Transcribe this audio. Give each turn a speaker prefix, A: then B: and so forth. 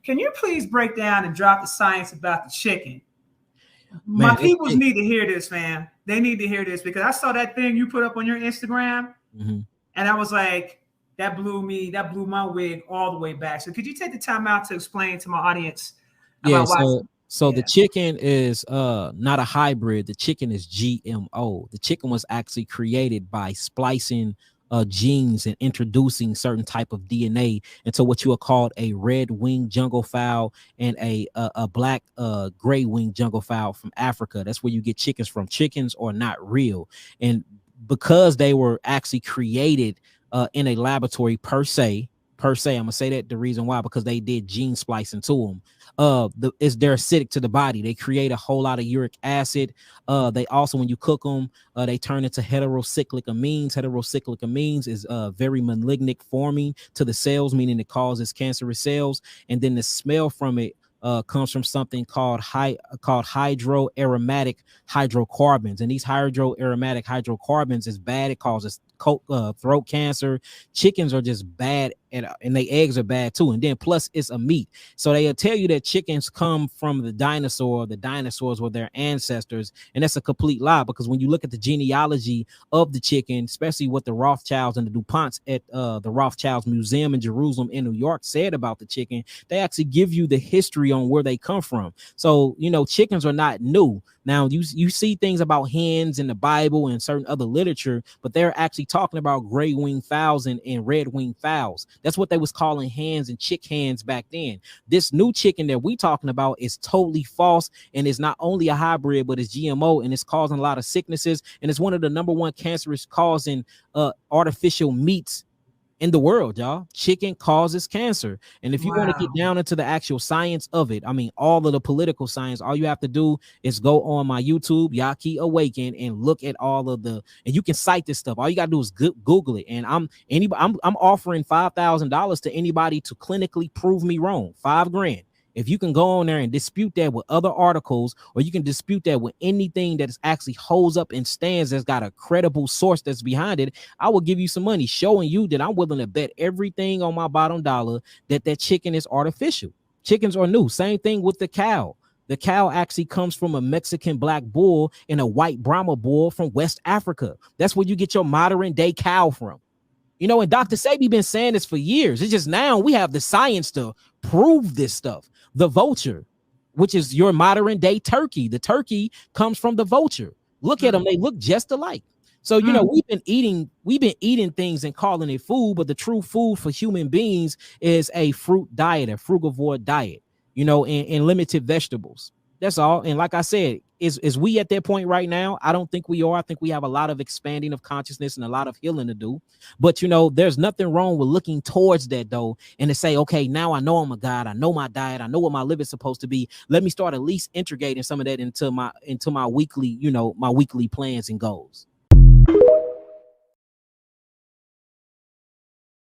A: Can you please break down and drop the science about the chicken? My
B: Man,
A: peoples need to hear this, man. They need to hear this because I saw that thing you put up on your Instagram, and I was like, that blew my wig all the way back. So could you take the time out to explain to my audience about why?
B: So the chicken is not a hybrid. The chicken is GMO. The chicken was actually created by splicing genes and introducing certain type of DNA into what you are called a red-winged jungle fowl and a black gray-winged jungle fowl from Africa. That's where you get chickens from. Chickens are not real, and because they were actually created in a laboratory per se, I'm gonna say that the reason why, because they did gene splicing to them. They're acidic to the body. They create a whole lot of uric acid. They also, when you cook them, they turn into heterocyclic amines. Heterocyclic amines is very malignant forming to the cells, meaning it causes cancerous cells. And then the smell from it comes from something called hydroaromatic hydrocarbons. And these hydroaromatic hydrocarbons is bad. It causes throat cancer. Chickens are just bad, and their eggs are bad too. And then plus it's a meat. So they'll tell you that chickens come from the dinosaurs were their ancestors. And that's a complete lie, because when you look at the genealogy of the chicken, especially what the Rothschilds and the DuPonts at the Rothschilds Museum in Jerusalem in New York said about the chicken, they actually give you the history on where they come from. So, chickens are not new. Now, you see things about hens in the Bible and certain other literature, but they're actually talking about gray-winged fowls and red-winged fowls. That's what they was calling hens and chick hens back then. This new chicken that we talking about is totally false, and it's not only a hybrid, but it's GMO, and it's causing a lot of sicknesses, and it's one of the number one cancerous causing artificial meats in the world, y'all. Chicken causes cancer. And if you want to get down into the actual science of it, I mean, all of the political science, all you have to do is go on my YouTube, Yaki Awaken, and look at all of and you can cite this stuff. All you gotta do is Google it. And I'm offering $5,000 to anybody to clinically prove me wrong. $5,000. If you can go on there and dispute that with other articles, or you can dispute that with anything that is actually holds up and stands that's got a credible source that's behind it, I will give you some money showing you that I'm willing to bet everything on my bottom dollar that chicken is artificial. Chickens are new. Same thing with the cow. The cow actually comes from a Mexican black bull and a white Brahma bull from West Africa. That's where you get your modern day cow from. And Dr. Sebi been saying this for years. It's just now we have the science to prove this stuff. The vulture, which is your modern day turkey. The turkey comes from the vulture. Look at them. They look just alike. So, we've been eating things and calling it food, but the true food for human beings is a fruit diet, a frugivore diet, and limited vegetables. That's all. And like I said, is we at that point right now? I don't think we are. I think we have a lot of expanding of consciousness and a lot of healing to do. But, there's nothing wrong with looking towards that, though, and to say, okay, now I know I'm a God. I know my diet. I know what my liver is supposed to be. Let me start at least integrating some of that into my weekly, my weekly plans and goals.